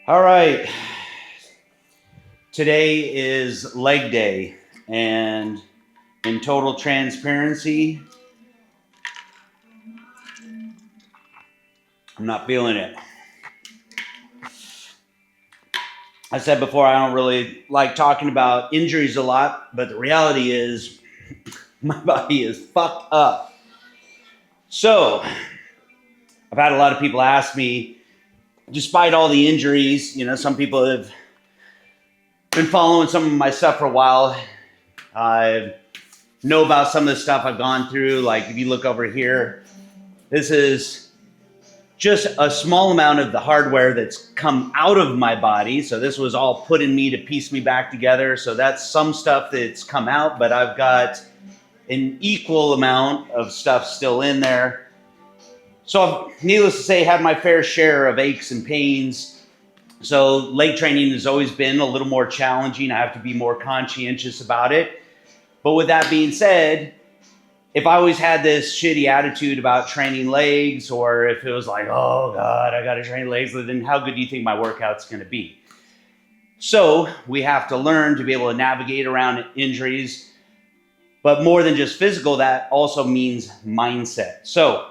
All right. Today is leg day, and in total transparency, I'm not feeling it. I said before, I don't really like talking about injuries a lot, but the reality is my body is fucked up. So, I've had a lot of people ask me, despite all the injuries, some people have been following some of my stuff for a while. I know about some of the stuff I've gone through. Like if you look over here, this is just a small amount of the hardware that's come out of my body. So this was all put in me to piece me back together. So that's some stuff that's come out, but I've got an equal amount of stuff still in there. So needless to say, had my fair share of aches and pains. So leg training has always been a little more challenging. I have to be more conscientious about it. But with that being said, if I always had this shitty attitude about training legs, or if it was like, oh God, I got to train legs, then how good do you think my workout's going to be? So we have to learn to be able to navigate around injuries. But more than just physical, that also means mindset. So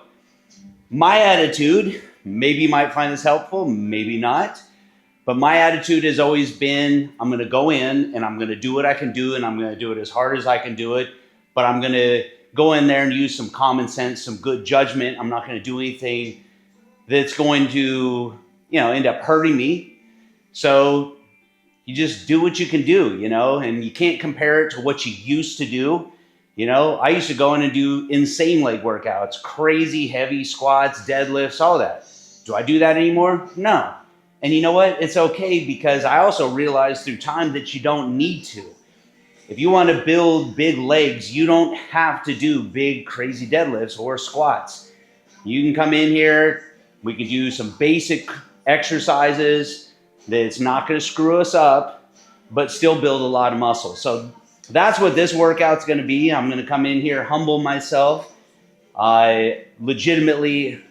my attitude, maybe you might find this helpful, maybe not. But my attitude has always been, I'm going to go in and I'm going to do what I can do, and I'm going to do it as hard as I can do it. But I'm going to go in there and use some common sense, some good judgment. I'm not going to do anything that's going to, end up hurting me. So you just do what you can do, and you can't compare it to what you used to do. I used to go in and do insane leg workouts, crazy heavy squats, deadlifts, all that. Do I do that anymore? No. And you know what? It's okay, because I also realized through time that you don't need to. If you want to build big legs, you don't have to do big, crazy deadlifts or squats. You can come in here, we could do some basic exercises that's not going to screw us up, but still build a lot of muscle. So that's what this workout's going to be. I'm going to come in here, humble myself. I legitimately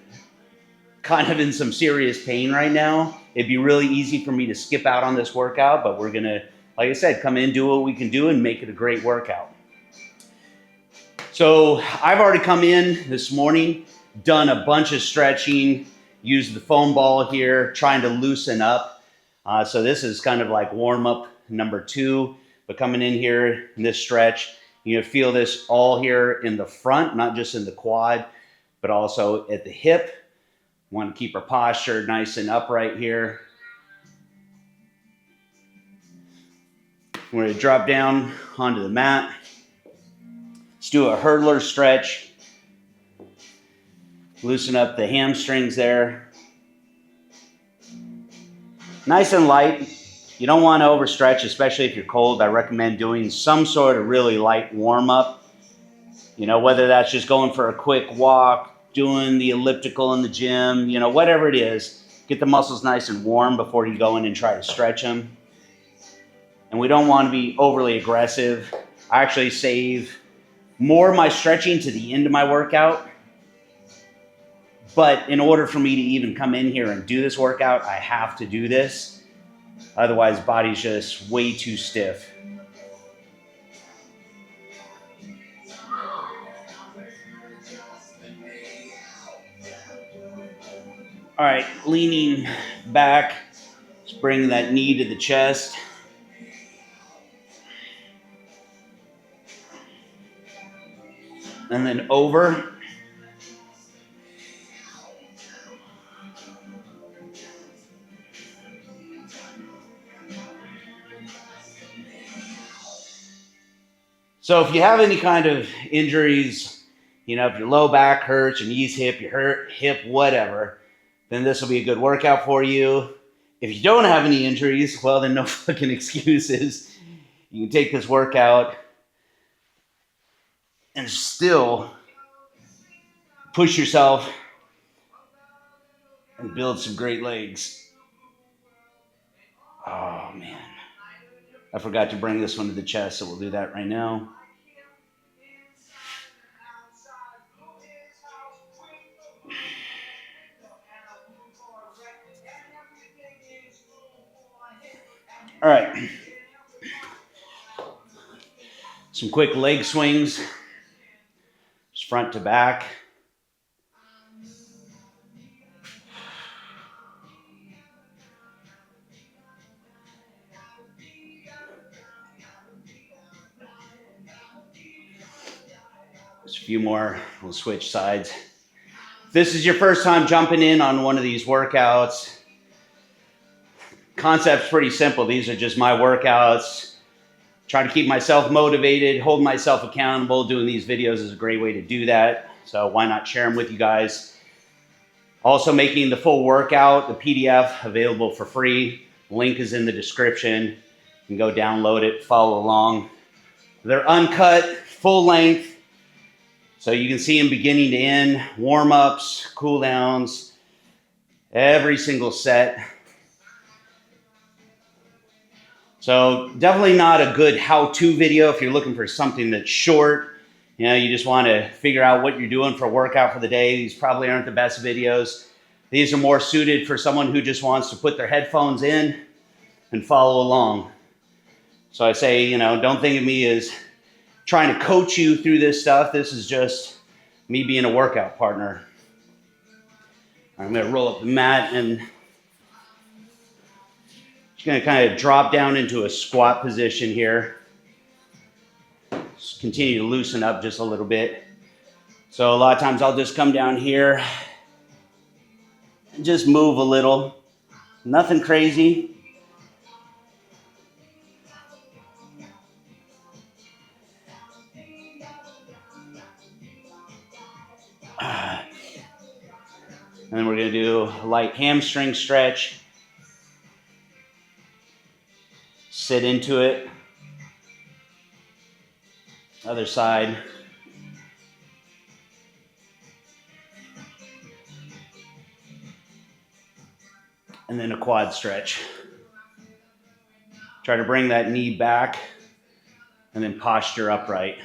kind of in some serious pain right now. It'd be really easy for me to skip out on this workout, but we're going to, like I said, come in, do what we can do, and make it a great workout. So I've already come in this morning, done a bunch of stretching, used the foam ball here, trying to loosen up. So this is kind of like warm-up number 2, but coming in here in this stretch, you feel this all here in the front, not just in the quad, but also at the hip. Want to keep our posture nice and upright here. We're going to drop down onto the mat. Let's do a hurdler stretch. Loosen up the hamstrings there. Nice and light. You don't want to overstretch, especially if you're cold. I recommend doing some sort of really light warm-up. Whether that's just going for a quick walk, doing the elliptical in the gym, whatever it is, get the muscles nice and warm before you go in and try to stretch them. And we don't want to be overly aggressive. I actually save more of my stretching to the end of my workout. But in order for me to even come in here and do this workout, I have to do this. Otherwise, body's just way too stiff. All right, leaning back, just bring that knee to the chest. And then over. So if you have any kind of injuries, if your low back hurts, your knees hip, your hip, whatever, then this will be a good workout for you. If you don't have any injuries, well, then no fucking excuses. You can take this workout and still push yourself and build some great legs. Oh, man. I forgot to bring this one to the chest, so we'll do that right now. All right. Some quick leg swings, just front to back. Just a few more, we'll switch sides. If this is your first time jumping in on one of these workouts, concept's pretty simple. These are just my workouts. Try to keep myself motivated, hold myself accountable. Doing these videos is a great way to do that. So why not share them with you guys? Also making the full workout, the PDF, available for free. Link is in the description. You can go download it, follow along. They're uncut, full length. So you can see them beginning to end, warm-ups, cool-downs, every single set. So definitely not a good how-to video if you're looking for something that's short. You know, you just want to figure out what you're doing for a workout for the day. These probably aren't the best videos. These are more suited for someone who just wants to put their headphones in and follow along. So I say, you know, don't think of me as trying to coach you through this stuff. This is just me being a workout partner. I'm going to roll up the mat and just going to kind of drop down into a squat position here. Just continue to loosen up just a little bit. So a lot of times I'll just come down here and just move a little. Nothing crazy. And then we're going to do a light hamstring stretch. Sit into it. Other side. And then a quad stretch. Try to bring that knee back and then posture upright.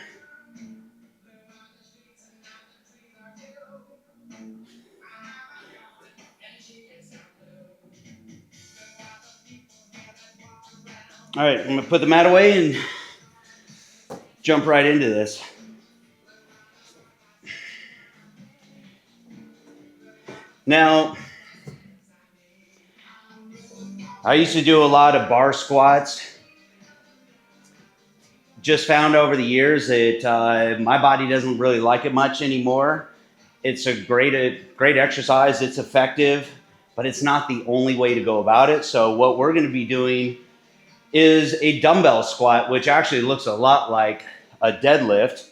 All right, I'm going to put the mat away and jump right into this. Now, I used to do a lot of bar squats. Just found over the years that my body doesn't really like it much anymore. It's a great exercise. It's effective, but it's not the only way to go about it. So what we're going to be doing is a dumbbell squat, which actually looks a lot like a deadlift.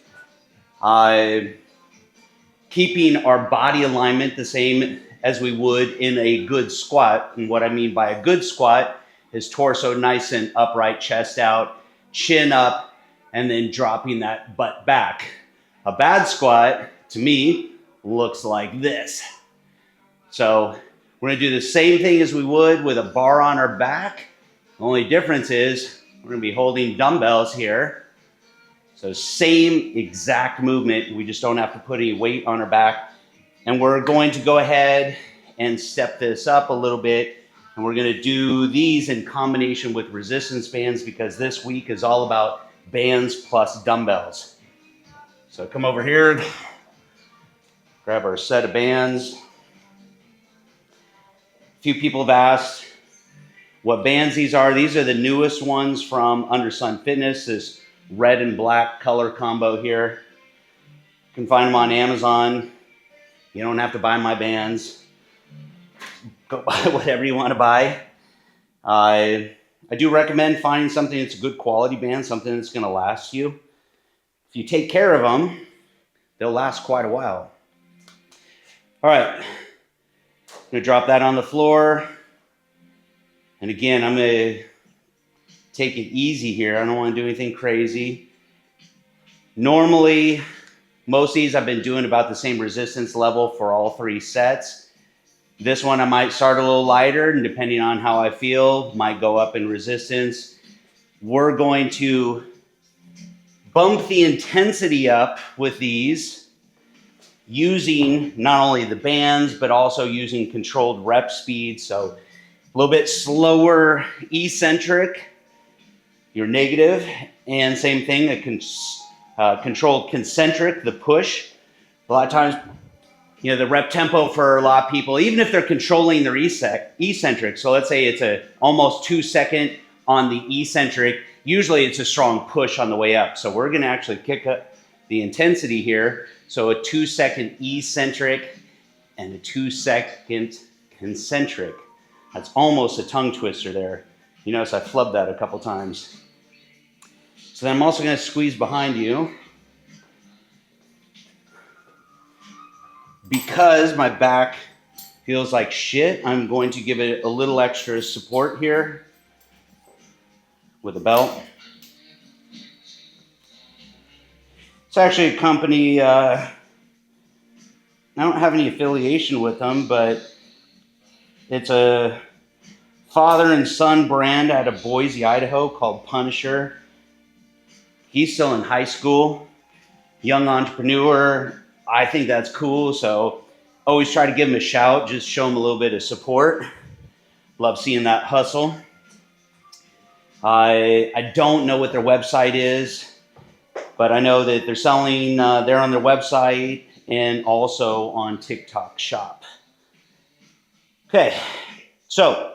Keeping our body alignment the same as we would in a good squat. And what I mean by a good squat is torso nice and upright, chest out, chin up, and then dropping that butt back. A bad squat, to me, looks like this. So we're gonna do the same thing as we would with a bar on our back. The only difference is we're going to be holding dumbbells here. So same exact movement. We just don't have to put any weight on our back. And we're going to go ahead and step this up a little bit. And we're going to do these in combination with resistance bands because this week is all about bands plus dumbbells. So come over here, grab our set of bands. A few people have asked what bands these are. These are the newest ones from Under Sun Fitness, this red and black color combo here. You can find them on Amazon. You don't have to buy my bands. Go buy whatever you want to buy. I do recommend finding something that's a good quality band, something that's going to last you. If you take care of them, they'll last quite a while. All right, I'm going to drop that on the floor. And again, I'm going to take it easy here. I don't want to do anything crazy. Normally, most of these I've been doing about the same resistance level for all 3 sets. This one I might start a little lighter, and depending on how I feel, might go up in resistance. We're going to bump the intensity up with these using not only the bands, but also using controlled rep speed. So a little bit slower eccentric your negative, and same thing, a controlled concentric, the push. A lot of times, you know, the rep tempo for a lot of people, even if they're controlling their eccentric, so let's say it's a almost 2 second on the eccentric, usually it's a strong push on the way up. So we're gonna actually kick up the intensity here. So a 2 second eccentric and a 2 second concentric. That's almost a tongue twister there. You notice I flubbed that a couple times. So then I'm also gonna squeeze behind you. Because my back feels like shit, I'm going to give it a little extra support here with a belt. It's actually a company, I don't have any affiliation with them, but it's a father and son brand out of Boise, Idaho called Punisher. He's still in high school, young entrepreneur. I think that's cool, so always try to give him a shout, just show him a little bit of support. Love seeing that hustle. I don't know what their website is, but I know that they're selling, they're on their website and also on TikTok Shop. Okay, so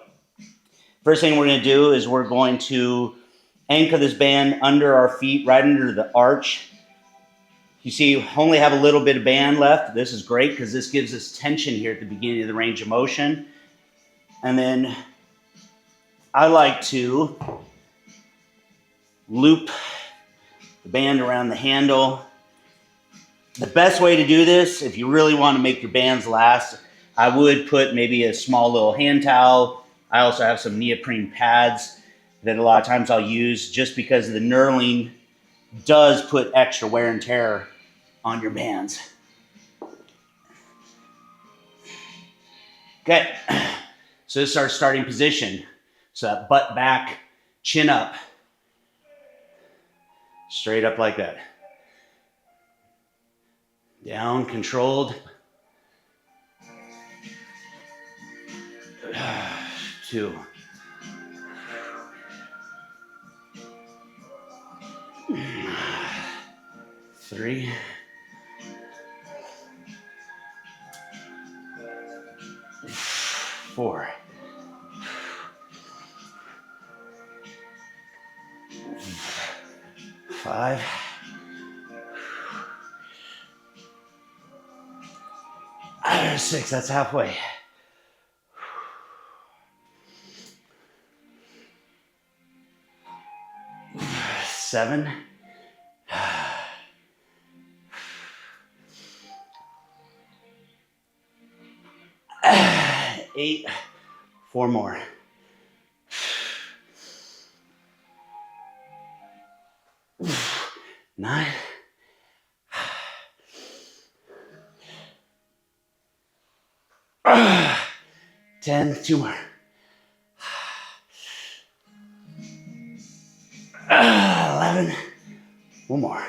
first thing we're going to do is we're going to anchor this band under our feet, right under the arch. You see, you only have a little bit of band left. This is great because this gives us tension here at the beginning of the range of motion. And then I like to loop the band around the handle. The best way to do this, if you really want to make your bands last, I would put maybe a small little hand towel. I also have some neoprene pads that a lot of times I'll use just because the knurling does put extra wear and tear on your bands. Okay, so this is our starting position. So that butt back, chin up, straight up like that. Down, controlled. 2. 3. 4. 5. 6. That's halfway. 7. 8. 4 more. 9. 10. 2 more. 11. 1 more.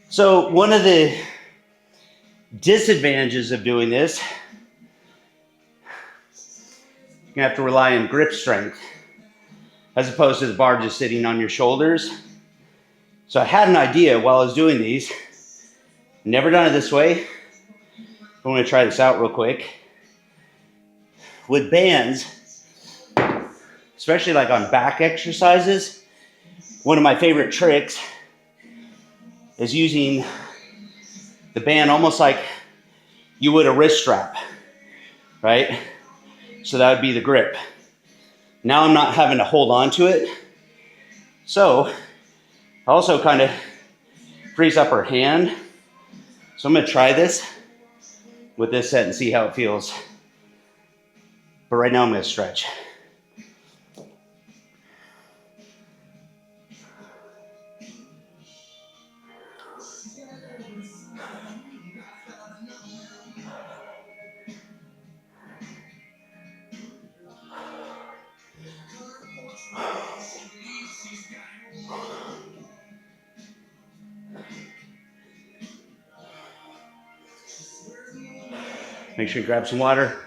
So one of the disadvantages of doing this, you're gonna have to rely on grip strength as opposed to the bar just sitting on your shoulders. So I had an idea while I was doing these. Never done it this way. I'm gonna try this out real quick. With bands, especially like on back exercises, one of my favorite tricks is using the band almost like you would a wrist strap, right? So that would be the grip. Now I'm not having to hold on to it. So also kind of frees up her hand. So I'm gonna try this with this set and see how it feels. But right now I'm gonna stretch. Make sure you grab some water.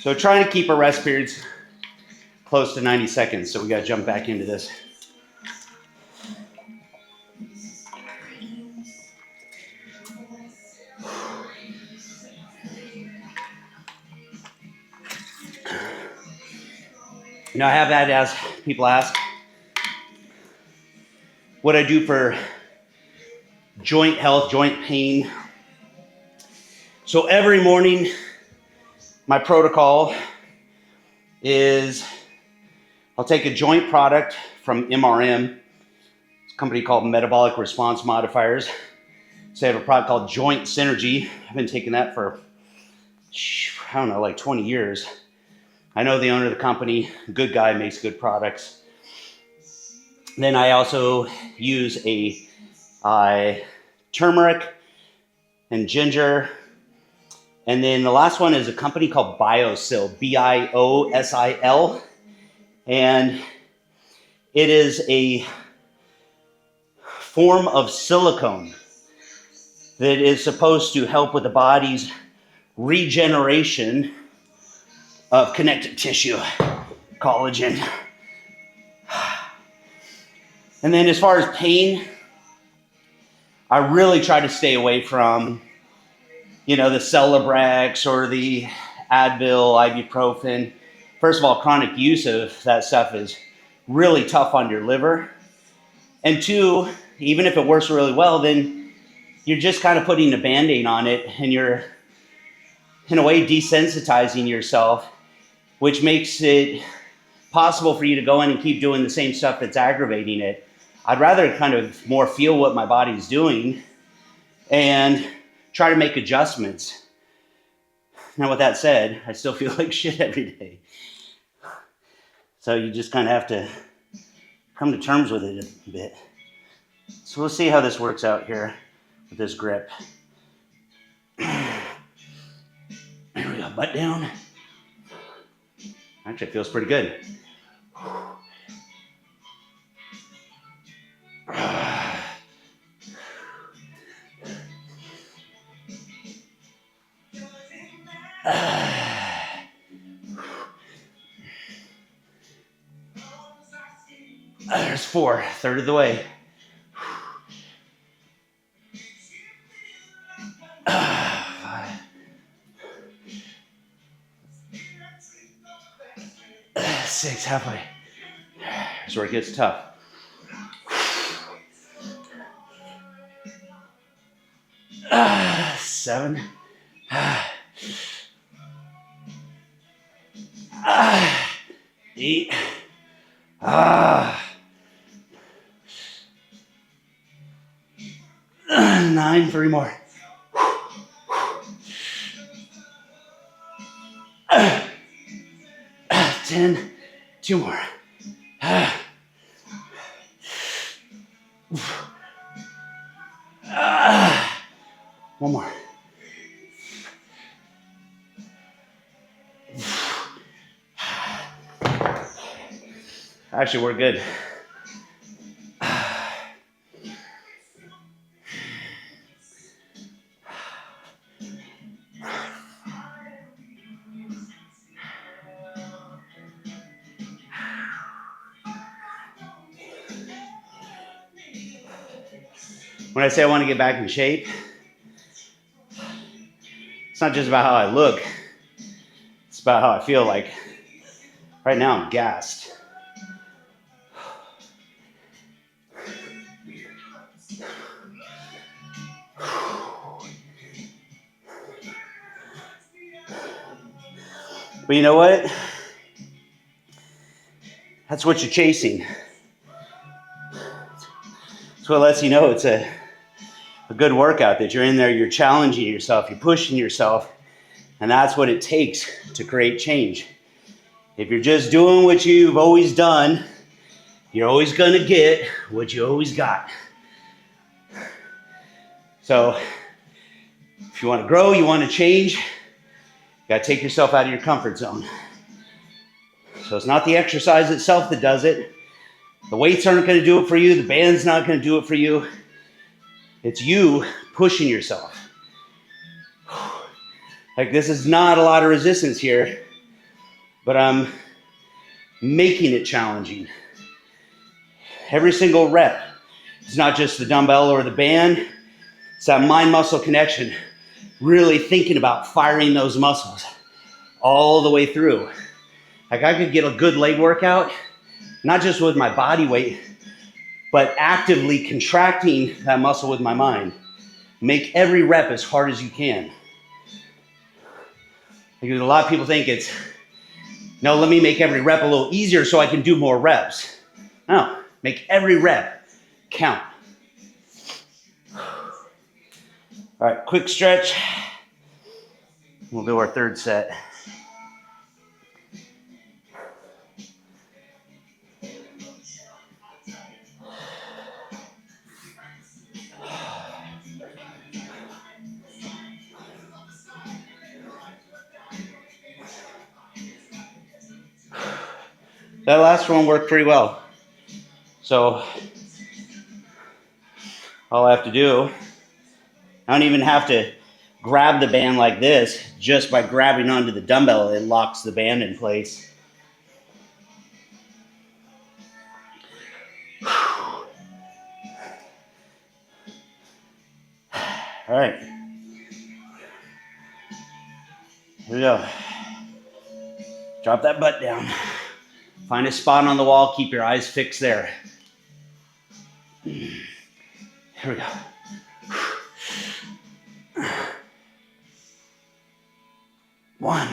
So trying to keep our rest periods close to 90 seconds. So we got to jump back into this. Now I have had as people ask what I do for joint health, joint pain. So every morning, my protocol is I'll take a joint product from MRM, it's a company called Metabolic Response Modifiers. So I have a product called Joint Synergy. I've been taking that for, I don't know, like 20 years. I know the owner of the company, good guy, makes good products. Then I also use a turmeric and ginger. And then the last one is a company called Biosil, B-I-O-S-I-L. And it is a form of silicone that is supposed to help with the body's regeneration of connective tissue, collagen. And then as far as pain, I really try to stay away from, the Celebrex or the Advil, ibuprofen. First of all, chronic use of that stuff is really tough on your liver. And two, even if it works really well, then you're just kind of putting a Band-Aid on it and you're, in a way, desensitizing yourself, which makes it possible for you to go in and keep doing the same stuff that's aggravating it. I'd rather kind of more feel what my body's doing and try to make adjustments. Now, with that said, I still feel like shit every day. So you just kind of have to come to terms with it a bit. So we'll see how this works out here with this grip. There we go, butt down. Actually, it feels pretty good. There's 4, third of the way. 5. 6, halfway. Here's where it gets tough. 7. 8. 9, 3 more. 10, 2 more. One more. Actually, we're good. When I say I want to get back in shape, it's not just about how I look. It's about how I feel. Like right now I'm gassed. But you know what? That's what you're chasing. That's what lets you know it's a good workout, that you're in there, you're challenging yourself, you're pushing yourself, and that's what it takes to create change. If you're just doing what you've always done, you're always going to get what you always got. So if you want to grow, you want to change, you got to take yourself out of your comfort zone. So it's not the exercise itself that does it. The weights aren't going to do it for you. The band's not going to do it for you. It's you pushing yourself. Like, this is not a lot of resistance here, but I'm making it challenging. Every single rep. It's not just the dumbbell or the band. It's that mind-muscle connection. Really thinking about firing those muscles all the way through. Like, I could get a good leg workout, not just with my body weight, but actively contracting that muscle with my mind. Make every rep as hard as you can. Because a lot of people think it's, no, let me make every rep a little easier so I can do more reps. No, make every rep count. All right, quick stretch. We'll do our third set. That last one worked pretty well. So all I have to do, I don't even have to grab the band like this. Just by grabbing onto the dumbbell, it locks the band in place. All right. Here we go. Drop that butt down. Find a spot on the wall. Keep your eyes fixed there. Here we go. 1,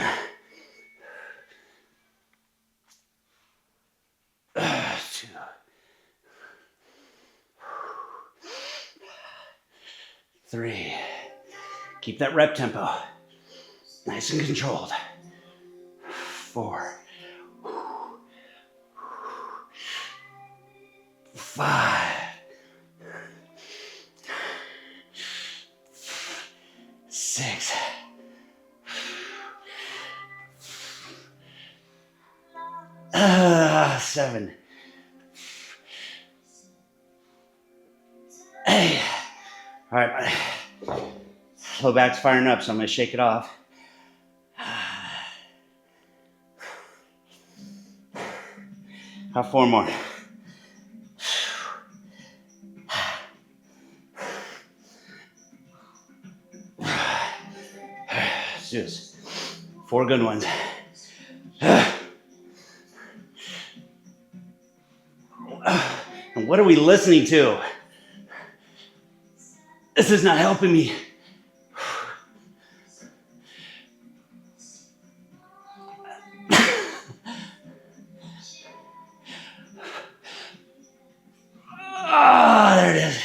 2, 3. Keep that rep tempo nice and controlled. 4, 5, 6, 7, 8. All right, my low back's firing up, so I'm gonna shake it off. Have 4 more. Let's do this. 4 good ones. And what are we listening to? This is not helping me. Ah, there it is.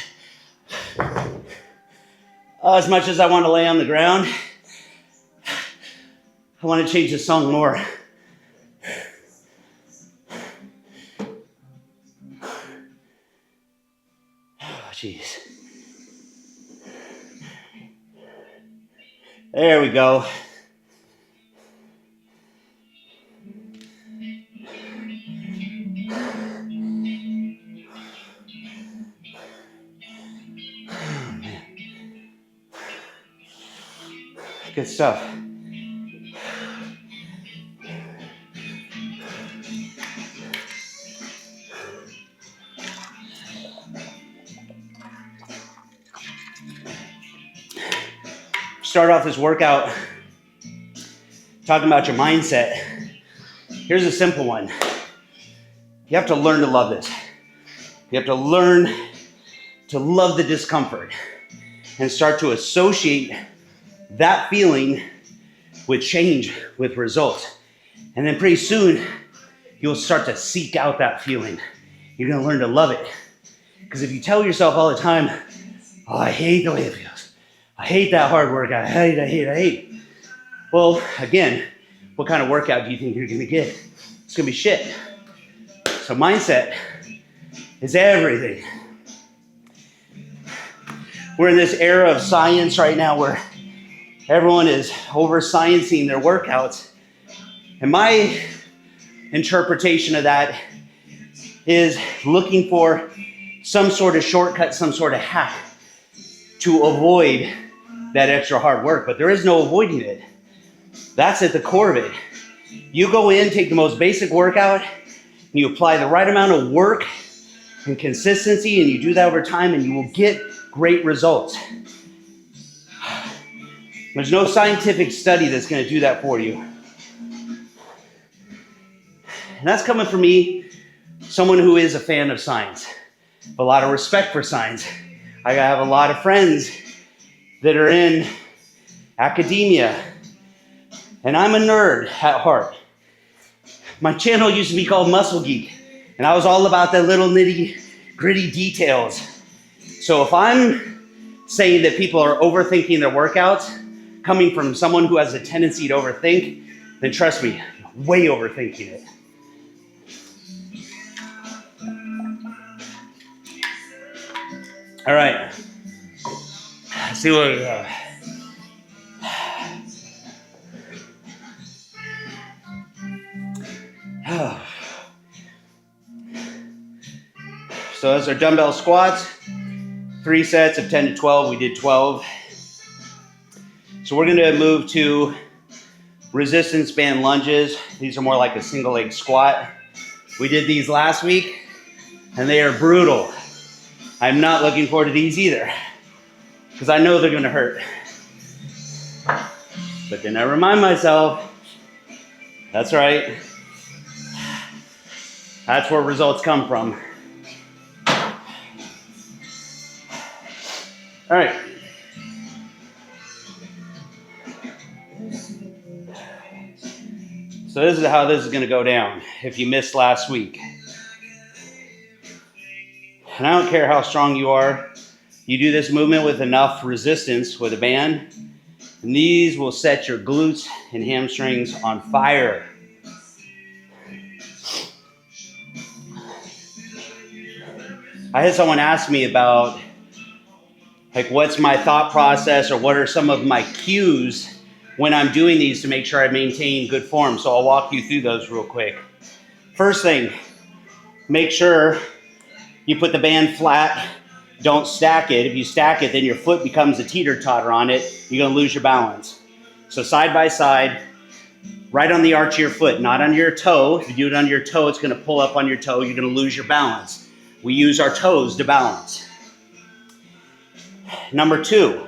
As much as I want to lay on the ground, I want to change the song more. Oh, jeez. There we go. Oh, man. Good stuff. Start off this workout talking about your mindset. Here's a simple one. You have to learn to love this. You have to learn to love the discomfort and start to associate that feeling with change, with results. And then pretty soon, you'll start to seek out that feeling. You're gonna learn to love it. Because if you tell yourself all the time, oh, I hate the way it feels. I hate that hard work. I hate. Well, again, what kind of workout do you think you're gonna get? It's gonna be shit. So mindset is everything. We're in this era of science right now where everyone is over-sciencing their workouts. And my interpretation of that is looking for some sort of shortcut, some sort of hack to avoid that extra hard work. But there is no avoiding it. That's at the core of it. You go in, take the most basic workout, and you apply the right amount of work and consistency, and you do that over time, and you will get great results. There's no scientific study that's going to do that for you. And that's coming from me, someone who is a fan of science. A lot of respect for science. I have a lot of friends that are in academia, and I'm a nerd at heart. My channel used to be called Muscle Geek, and I was all about the little nitty gritty details. So if I'm saying that people are overthinking their workouts, coming from someone who has a tendency to overthink, then trust me, you're way overthinking it. All right, let's see what we got. So those are dumbbell squats, 3 sets of 10 to 12. We did 12. So we're going to move to resistance band lunges. These are more like a single leg squat. We did these last week, and they are brutal. I'm not looking forward to these either, because I know they're going to hurt. But then I remind myself, that's right. That's where results come from. All right. So this is how this is going to go down if you missed last week. And I don't care how strong you are, you do this movement with enough resistance with a band, and these will set your glutes and hamstrings on fire. I had someone ask me about, like, what's my thought process or what are some of my cues when I'm doing these to make sure I maintain good form. So I'll walk you through those real quick. First thing, make sure you put the band flat, don't stack it. If you stack it, then your foot becomes a teeter-totter on it. You're gonna lose your balance. So side by side, right on the arch of your foot, not on your toe. If you do it on your toe, it's gonna pull up on your toe. You're gonna lose your balance. We use our toes to balance. Number 2,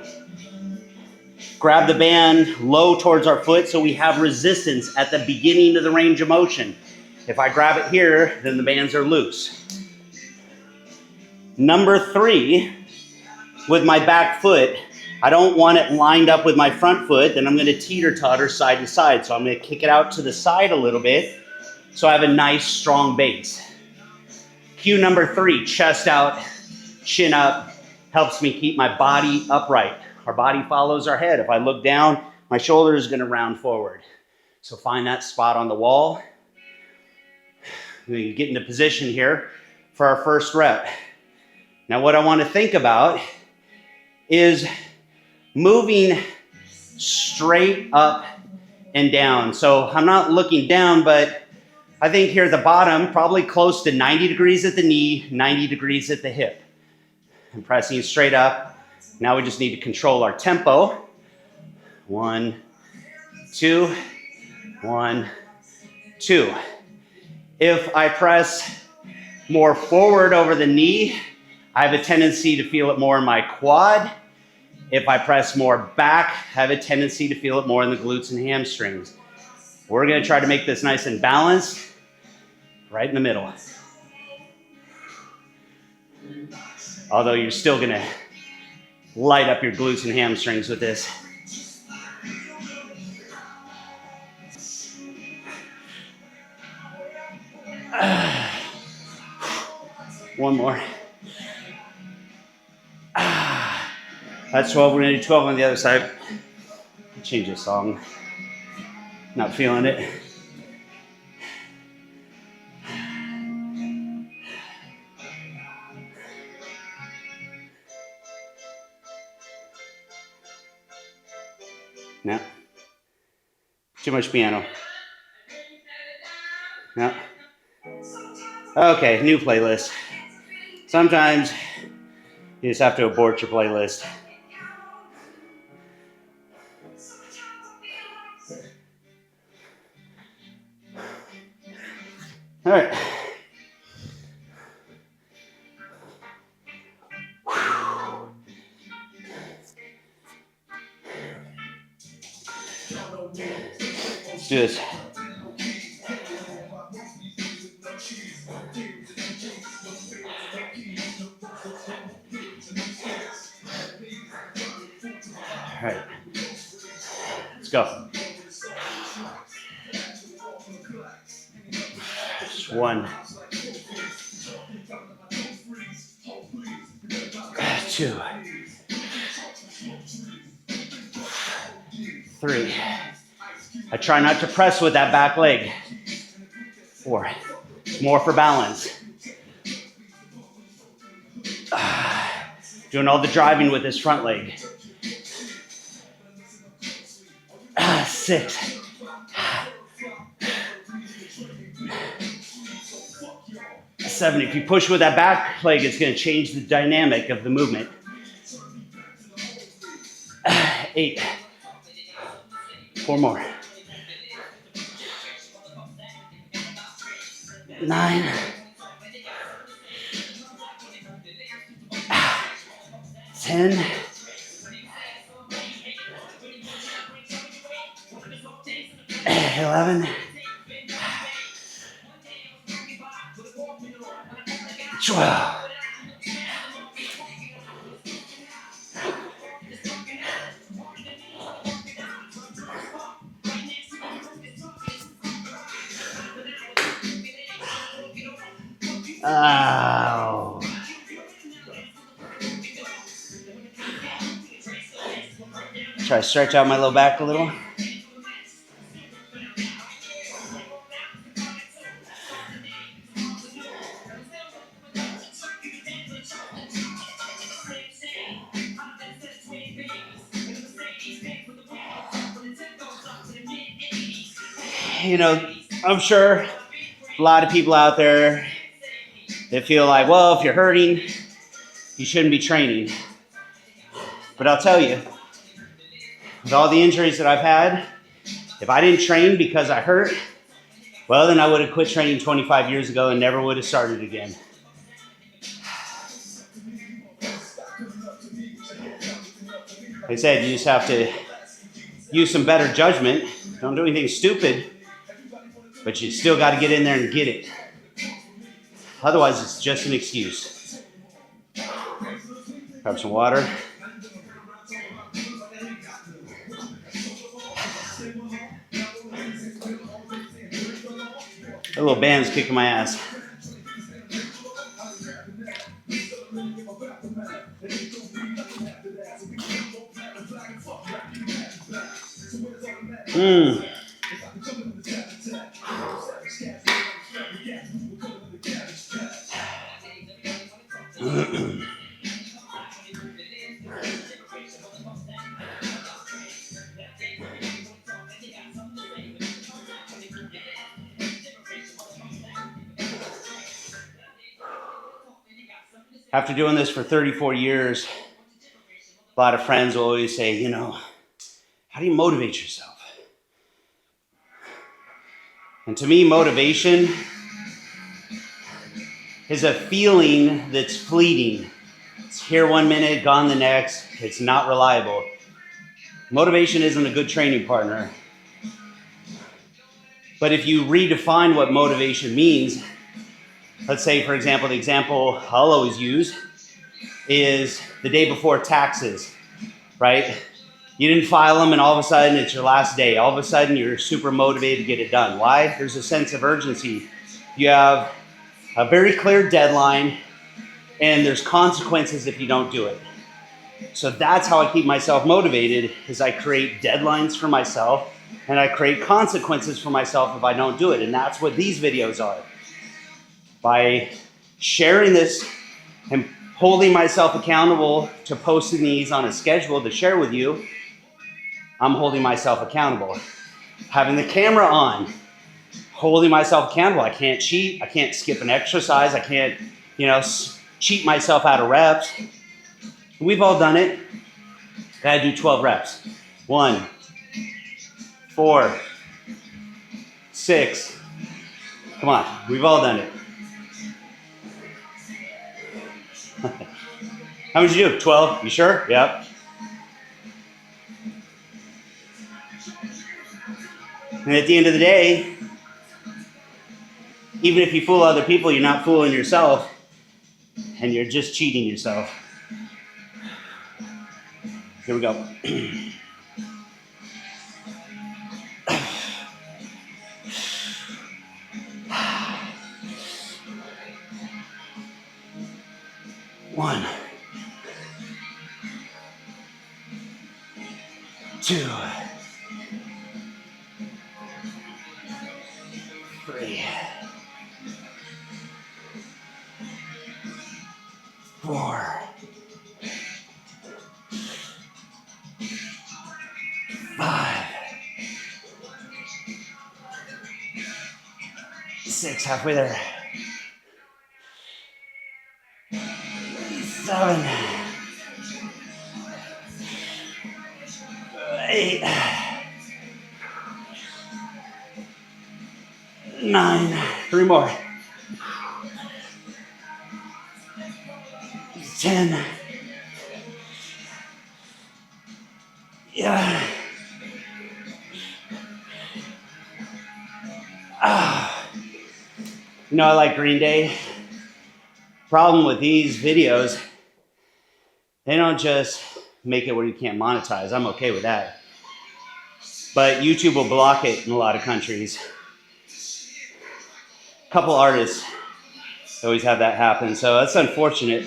grab the band low towards our foot so we have resistance at the beginning of the range of motion. If I grab it here, then the bands are loose. Number 3, with my back foot, I don't want it lined up with my front foot, then I'm going to teeter-totter side to side. So I'm going to kick it out to the side a little bit so I have a nice strong base. Cue number 3, chest out, chin up, helps me keep my body upright. Our body follows our head. If I look down, my shoulder is going to round forward. So find that spot on the wall. We get into position here for our first rep. Now what I want to think about is moving straight up and down. So I'm not looking down, but I think here at the bottom, probably close to 90 degrees at the knee, 90 degrees at the hip. I'm pressing straight up. Now we just need to control our tempo. 1, 2, 1, 2. If I press more forward over the knee, I have a tendency to feel it more in my quad. If I press more back, I have a tendency to feel it more in the glutes and hamstrings. We're going to try to make this nice and balanced, right in the middle. Although you're still going to light up your glutes and hamstrings with this. One more. That's 12. We're going to do 12 on the other side. Change the song. Not feeling it. No. Too much piano. No. Okay, new playlist. Sometimes you just have to abort your playlist. All right. Let's do this. All right. Let's go. Just 1, 2, 3. I try not to press with that back leg. 4. More for balance. Doing all the driving with this front leg. 6. 7. If you push with that back leg, it's going to change the dynamic of the movement. 8. 4 more. 9. 10. 11. 12. Ow. Try to stretch out my low back a little. You know, I'm sure a lot of people out there that feel like, well, if you're hurting, you shouldn't be training. But I'll tell you, with all the injuries that I've had, if I didn't train because I hurt, well, then I would have quit training 25 years ago and never would have started again. Like I said, you just have to use some better judgment. Don't do anything stupid, but you still got to get in there and get it. Otherwise, it's just an excuse. Grab some water. A little band's kicking my ass. After doing this for 34 years, a lot of friends will always say, you know, how do you motivate yourself? And to me, motivation is a feeling that's fleeting. It's here 1 minute, gone the next. It's not reliable. Motivation isn't a good training partner. But if you redefine what motivation means, let's say, for example, the example I'll always use is the day before taxes, right? You didn't file them and all of a sudden it's your last day. All of a sudden you're super motivated to get it done. Why? There's a sense of urgency. You have a very clear deadline and there's consequences if you don't do it. So that's how I keep myself motivated, is I create deadlines for myself and I create consequences for myself if I don't do it. And that's what these videos are. By sharing this and holding myself accountable to posting these on a schedule to share with you, I'm holding myself accountable. Having the camera on, holding myself accountable. I can't cheat. I can't skip an exercise. I can't, cheat myself out of reps. We've all done it. Gotta do 12 reps. 1, 4, 6, Come on, we've all done it. How many did you do? 12? You sure? Yep. And at the end of the day, even if you fool other people, you're not fooling yourself, and you're just cheating yourself. Here we go. One, 2, 3, 4, 5, 6, halfway there. 7, 8, 9, 3 more. 10. Yeah. You know, I like Green Day. Problem with these videos, they don't just make it where you can't monetize. I'm okay with that. But YouTube will block it in a lot of countries. A couple artists always have that happen, so that's unfortunate.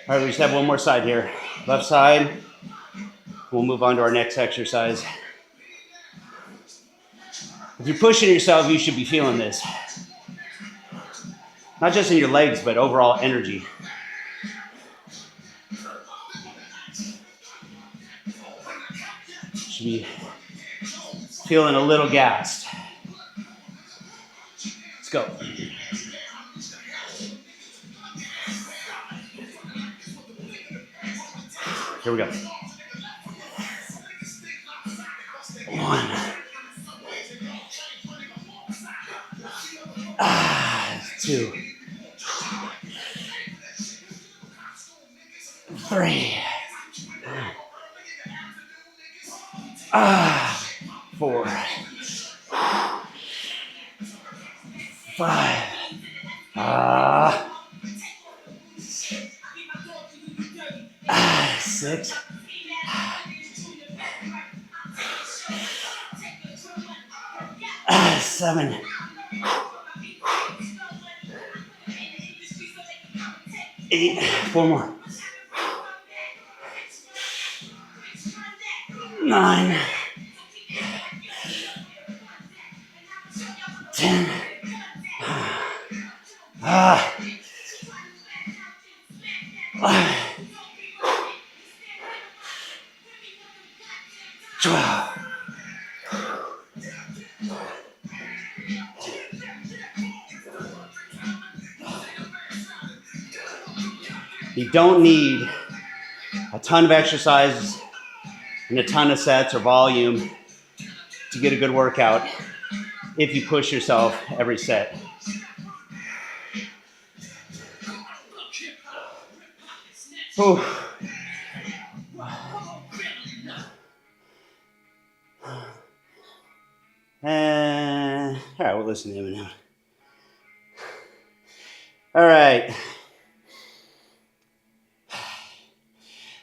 All right, we just have one more side here. Left side. We'll move on to our next exercise. If you're pushing yourself, you should be feeling this. Not just in your legs, but overall energy. Should be feeling a little gassed. Let's go. Here we go. 1. 2. 3. 4. 5. 6. 7. 8. 4 more. 9. 10. 12. You don't need a ton of exercises and a ton of sets or volume to get a good workout if you push yourself every set. Ooh. All right, we'll listen to him now. All right.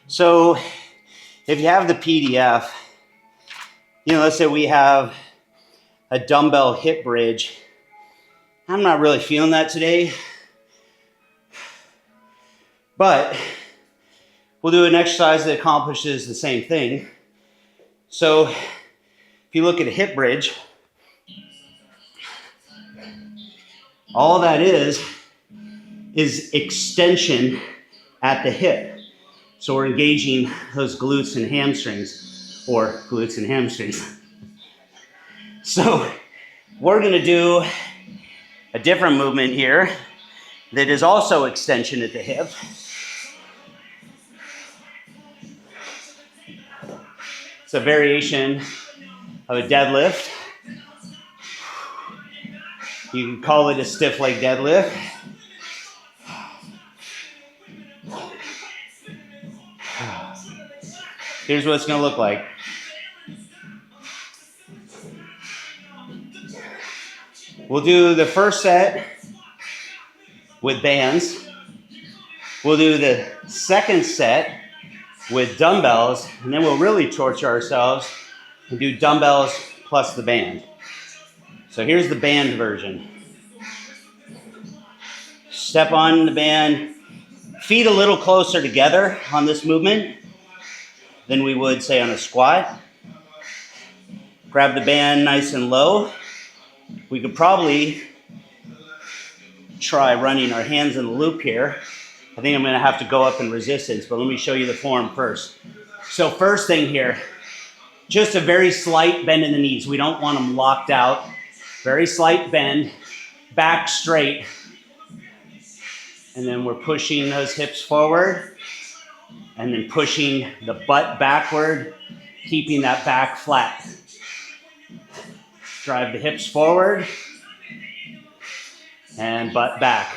So if you have the PDF, let's say we have a dumbbell hip bridge. I'm not really feeling that today, but we'll do an exercise that accomplishes the same thing. So if you look at a hip bridge, all that is extension at the hip. So we're engaging those glutes and hamstrings, or glutes and hamstrings. So we're going to do a different movement here that is also extension at the hip. It's a variation of a deadlift. You can call it a stiff leg deadlift. Here's what it's going to look like. We'll do the first set with bands. We'll do the second set with dumbbells, and then we'll really torture ourselves and do dumbbells plus the band. So here's the band version. Step on the band, feet a little closer together on this movement than we would, say, on a squat. Grab the band nice and low. We could probably try running our hands in the loop here. I think I'm going to have to go up in resistance, but let me show you the form first. So first thing here, just a very slight bend in the knees. We don't want them locked out. Very slight bend, back straight. And then we're pushing those hips forward and then pushing the butt backward, keeping that back flat. Drive the hips forward and butt back.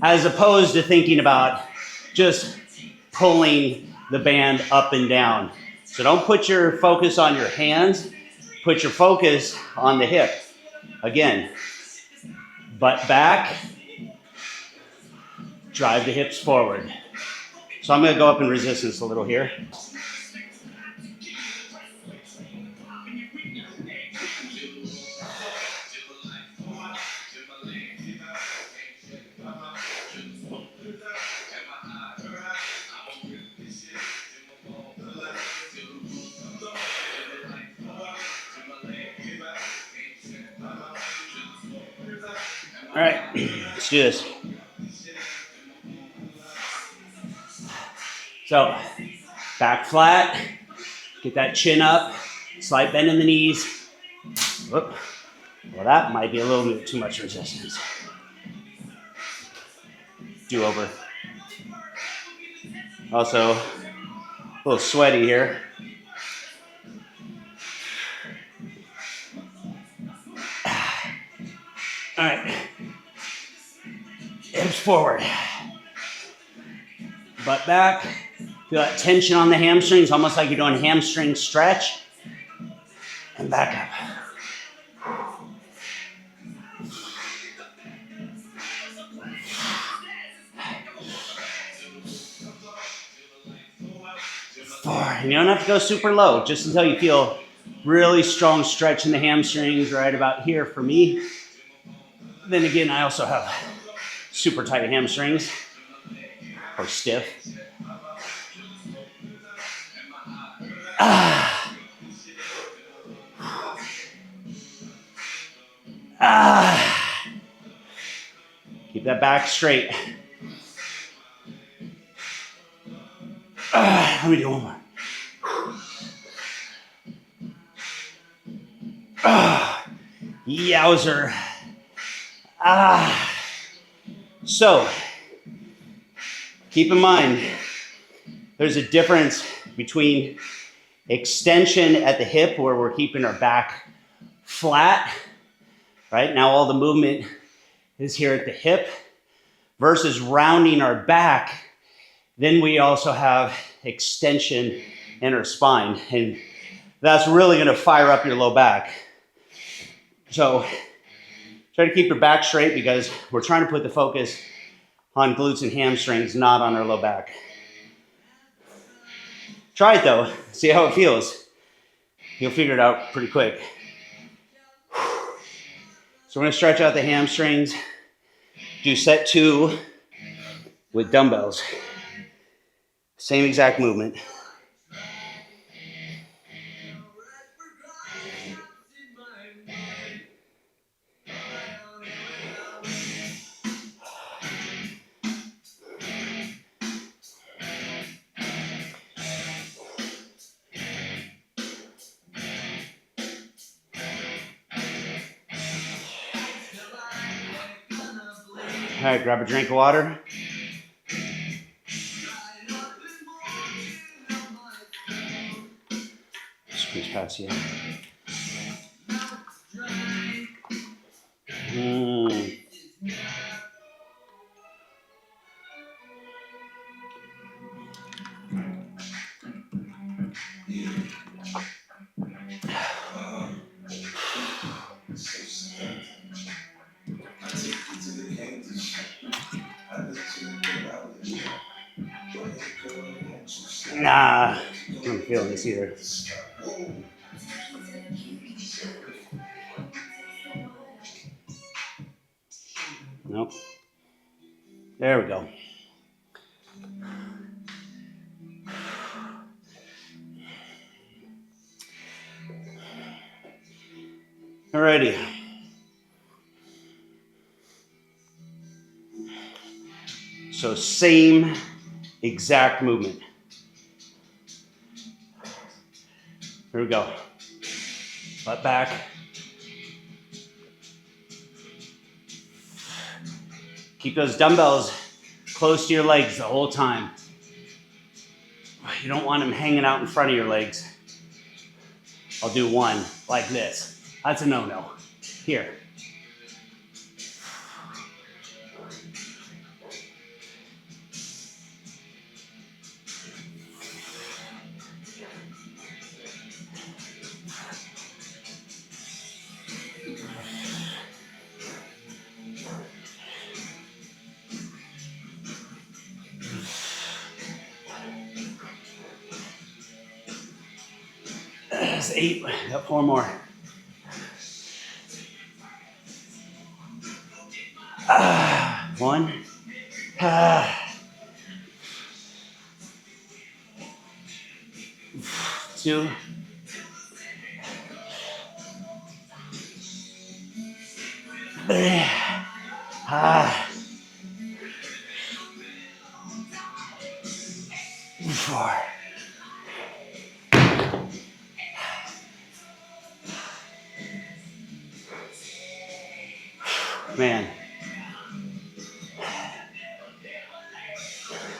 As opposed to thinking about just pulling the band up and down. So don't put your focus on your hands, put your focus on the hip. Again, butt back, drive the hips forward. So I'm going to go up in resistance a little here. All right, let's do this. So, back flat, get that chin up, slight bend in the knees. Whoop. Well, that might be a little bit too much resistance. Do over. Also, a little sweaty here. All right, hips forward, butt back. Feel that tension on the hamstrings, almost like you're doing a hamstring stretch. And back up. Forward. And you don't have to go super low, just until you feel really strong stretch in the hamstrings, right about here for me. Then again, I also have super tight hamstrings, or stiff. Keep that back straight. Let me do one more. Yowzer. So, keep in mind, there's a difference between extension at the hip, where we're keeping our back flat, right? Now all the movement is here at the hip, versus rounding our back. Then we also have extension in our spine, and that's really going to fire up your low back. So try to keep your back straight, because we're trying to put the focus on glutes and hamstrings, not on our low back. Try it though, see how it feels. You'll figure it out pretty quick. So we're gonna stretch out the hamstrings, do set 2 with dumbbells. Same exact movement. All right, grab a drink of water. fascia. Nah, I don't feel this either. Nope. There we go. Alrighty. So same exact movement. Here we go. Butt back. Keep those dumbbells close to your legs the whole time. You don't want them hanging out in front of your legs. I'll do one like this. That's a no-no. Here. That's 8. Got 4 more. 1. 2. 3. 4. Man.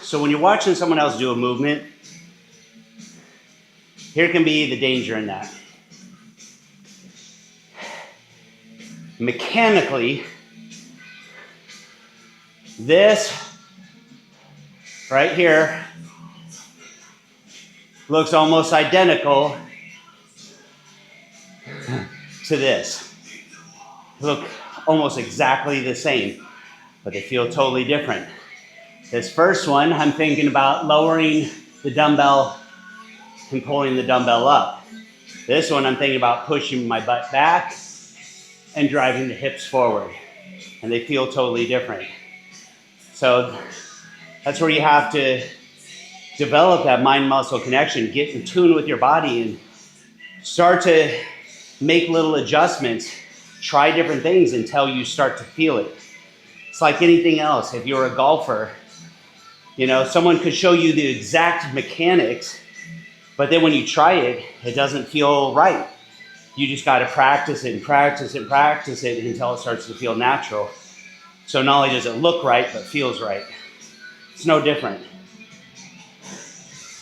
So when you're watching someone else do a movement, here can be the danger in that. Mechanically, this right here looks almost identical to this. Look almost exactly the same, but they feel totally different. This first one, I'm thinking about lowering the dumbbell and pulling the dumbbell up. This one, I'm thinking about pushing my butt back and driving the hips forward. And they feel totally different. So that's where you have to develop that mind-muscle connection, get in tune with your body and start to make little adjustments, try different things until you start to feel it. It's like anything else. If you're a golfer, you know, someone could show you the exact mechanics, but then when you try it, it doesn't feel right. You just got to practice it and practice it and practice it until it starts to feel natural. So not only does it look right, but feels right. It's no different.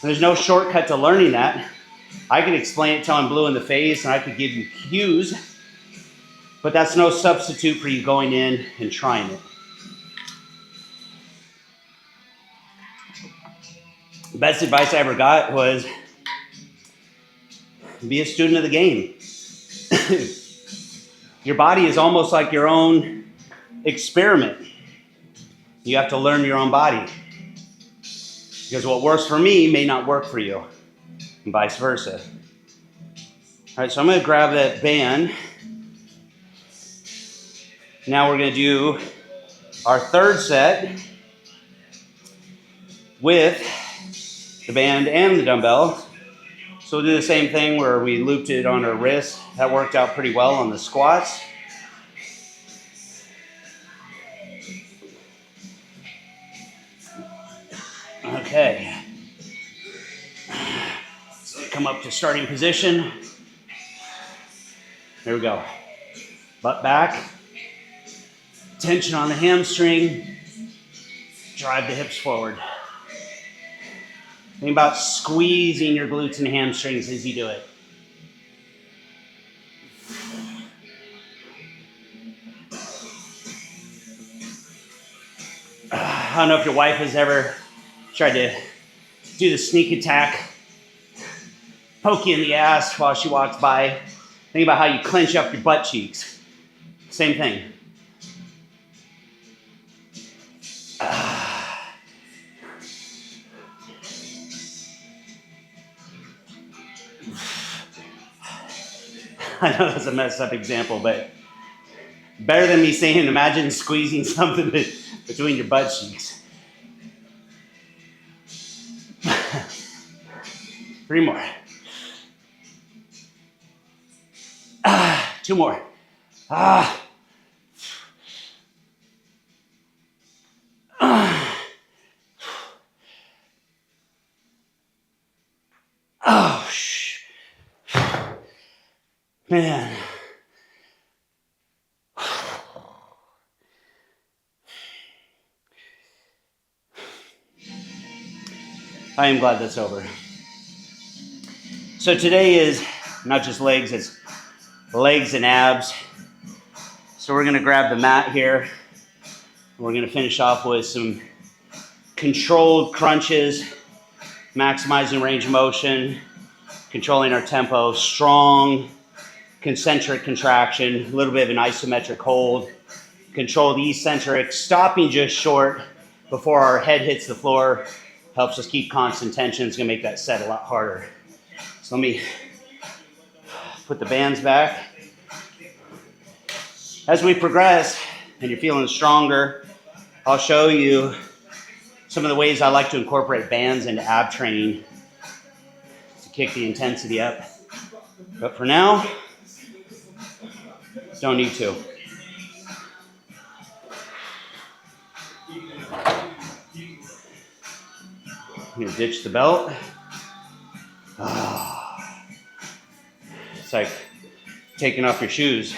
There's no shortcut to learning that. I could explain it till I'm blue in the face and I could give you cues, but that's no substitute for you going in and trying it. The best advice I ever got was be a student of the game. Your body is almost like your own experiment. You have to learn your own body. Because what works for me may not work for you, and vice versa. All right, so I'm going to grab that band. Now we're going to do our third set with the band and the dumbbell. So we'll do the same thing where we looped it on our wrist. That worked out pretty well on the squats. Okay. So come up to starting position. There we go. Butt back. Tension on the hamstring. Drive the hips forward. Think about squeezing your glutes and hamstrings as you do it. don't know if your wife has ever tried to do the sneak attack, poke you in the ass while she walks by. Think about how you clench up your butt cheeks. Same thing. I know that's a messed up example, but better than me saying, imagine squeezing something between your butt cheeks. 3 more. 2 more. Oh, man. I am glad that's over. So today is not just legs, it's legs and abs. So we're gonna grab the mat here. We're gonna finish off with some controlled crunches, maximizing range of motion, controlling our tempo, strong concentric contraction, a little bit of an isometric hold, control the eccentric, stopping just short before our head hits the floor, helps us keep constant tension. It's gonna make that set a lot harder. So let me put the bands back. As we progress and you're feeling stronger, I'll show you some of the ways I like to incorporate bands into ab training to kick the intensity up. But for now, don't need to. I'm gonna ditch the belt. It's like taking off your shoes.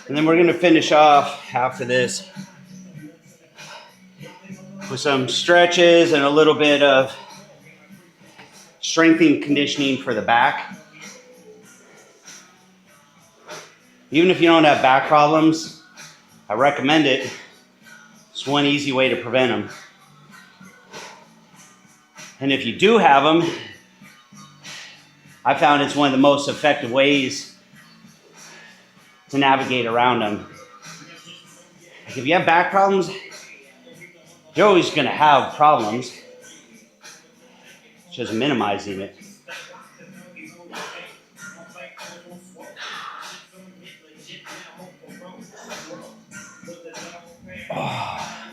And then we're going to finish off after this with some stretches and a little bit of strengthening conditioning for the back. Even if you don't have back problems, I recommend it. It's one easy way to prevent them. And if you do have them, I found it's one of the most effective ways to navigate around them. Like if you have back problems, you're always going to have problems. It's just minimizing it. Oh.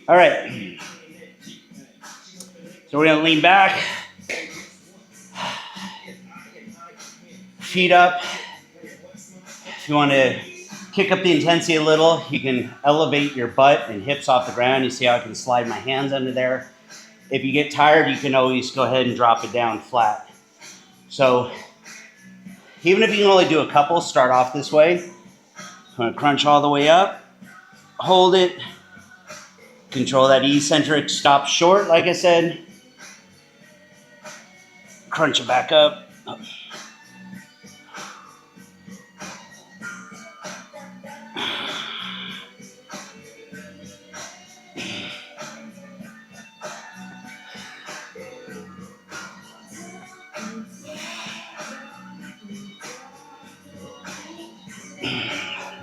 All right. So we're going to lean back. Feet up. If you want to kick up the intensity a little, you can elevate your butt and hips off the ground. You see how I can slide my hands under there. If you get tired, you can always go ahead and drop it down flat. So even if you can only do a couple, start off this way. I'm going to crunch all the way up. Hold it. Control that eccentric, stop short, like I said. Crunch it back up.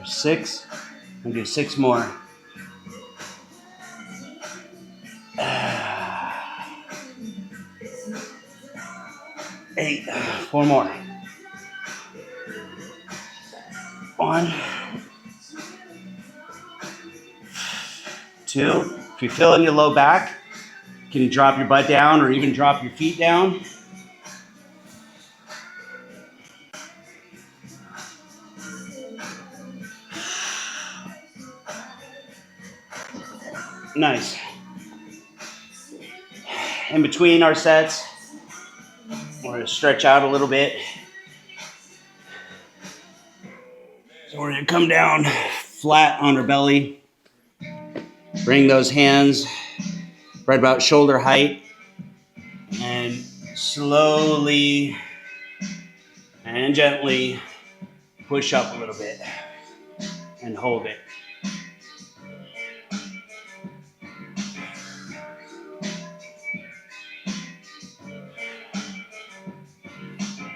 Six. I'm gonna do 6 more. 8. 4 more. 1. 2. If you're feeling your low back, you can drop your butt down or even drop your feet down. Nice. In between our sets, to stretch out a little bit. So we're going to come down flat on our belly. Bring those hands right about shoulder height. And slowly and gently push up a little bit. And hold it.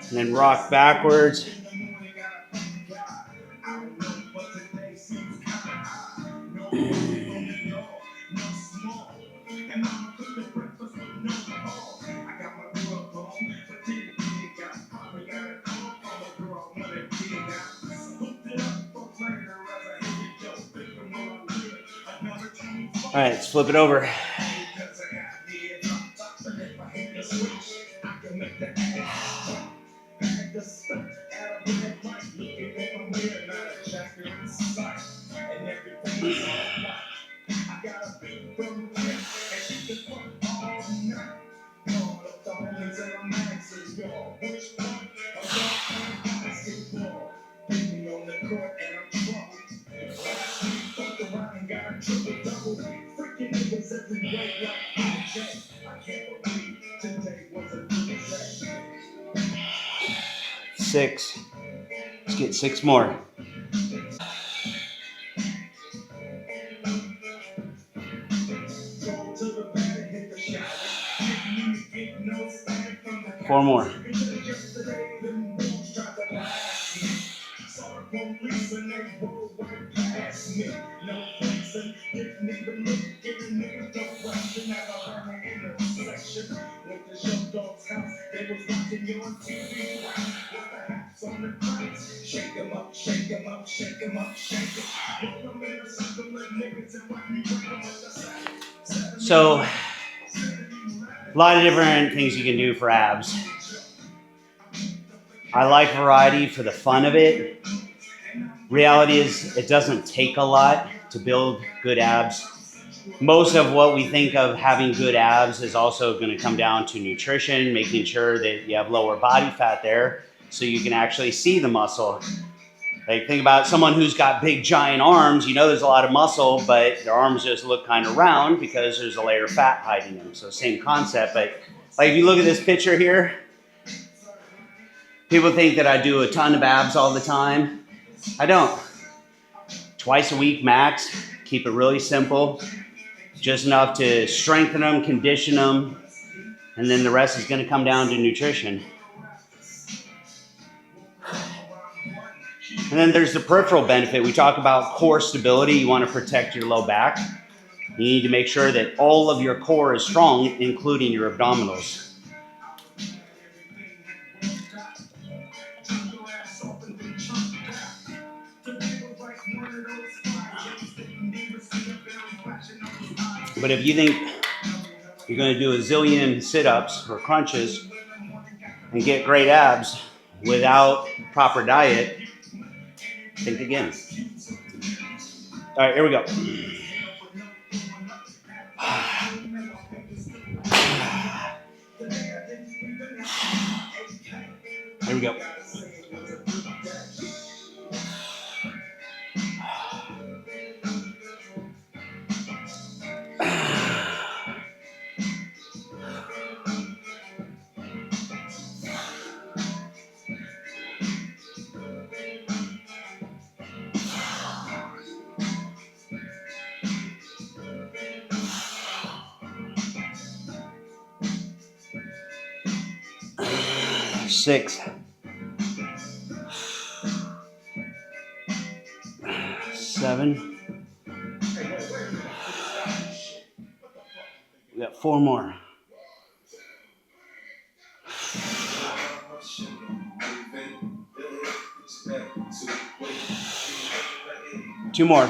And then rock backwards. All right, let's flip it over. Six. Let's get 6 more. Four more. So, a lot of different things you can do for abs. I like variety for the fun of it. Reality is it doesn't take a lot to build good abs. Most of what we think of having good abs is also going to come down to nutrition, making sure that you have lower body fat there so you can actually see the muscle. Like, think about someone who's got big giant arms. You know there's a lot of muscle, but their arms just look kind of round because there's a layer of fat hiding them. So same concept. But like, if you look at this picture here, people think that I do a ton of abs all the time. I don't. Twice a week max. Keep it really simple. Just enough to strengthen them, condition them, and then the rest is going to come down to nutrition. And then there's the peripheral benefit. We talk about core stability. You want to protect your low back. You need to make sure that all of your core is strong, including your abdominals. But if you think you're going to do a zillion sit-ups or crunches and get great abs without proper diet, think again. All right, here we go. Here we go. Six. 7. We got 4 more. 2 more.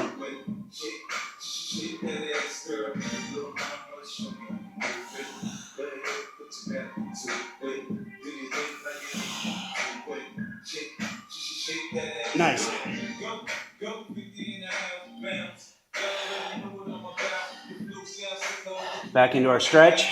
Nice. Back into our stretch.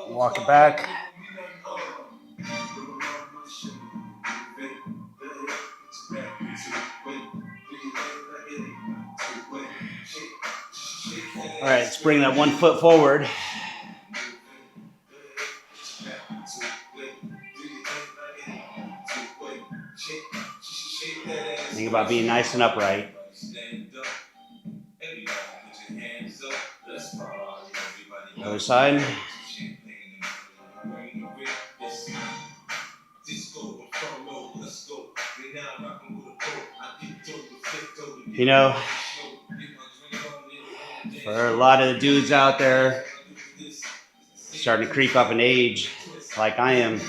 Walk it back. All right, let's bring that 1 foot forward. Think about being nice and upright. Other side. You know, for a lot of the dudes out there starting to creep up in age, like I am,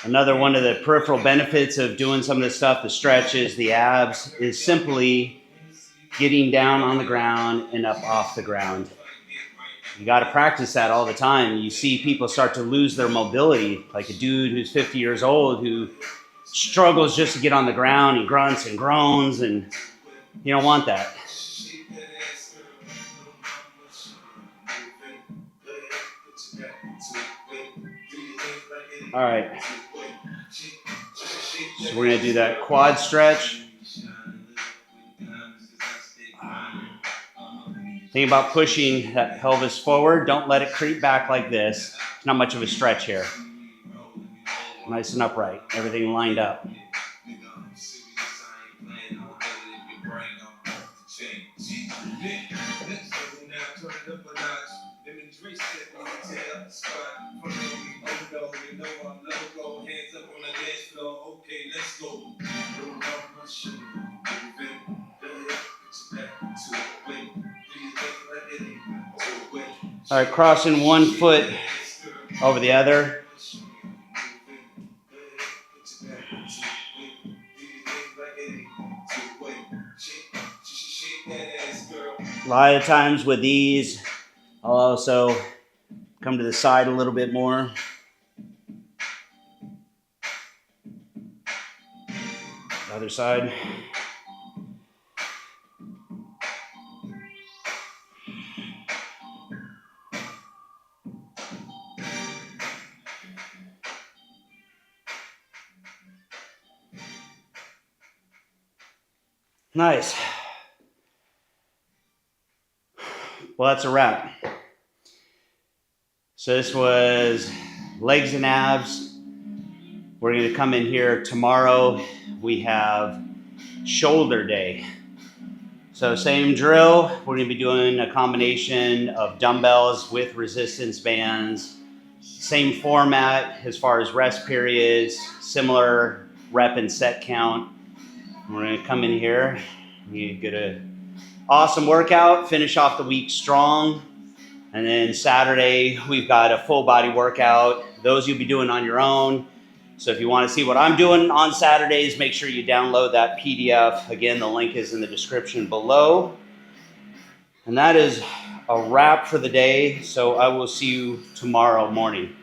another one of the peripheral benefits of doing some of this stuff, the stretches, the abs, is simply getting down on the ground and up off the ground. You got to practice that all the time. You see people start to lose their mobility, like a dude who's 50 years old who struggles just to get on the ground. He grunts and groans, and you don't want that. All right. So we're going to do that quad stretch. Think about pushing that pelvis forward. Don't let it creep back like this. It's not much of a stretch here. Nice and upright. Everything lined up. All right, crossing 1 foot over the other. A lot of times with these, I'll also come to the side a little bit more. Other side. Nice. Well, that's a wrap. So this was legs and abs. We're going to come in here tomorrow. We have shoulder day. So same drill. We're going to be doing a combination of dumbbells with resistance bands. Same format as far as rest periods, similar rep and set count. We're going to come in here. You get an awesome workout, finish off the week strong. And then Saturday, we've got a full body workout. Those you'll be doing on your own. So if you want to see what I'm doing on Saturdays, make sure you download that PDF. Again, the link is in the description below. And that is a wrap for the day. So I will see you tomorrow morning.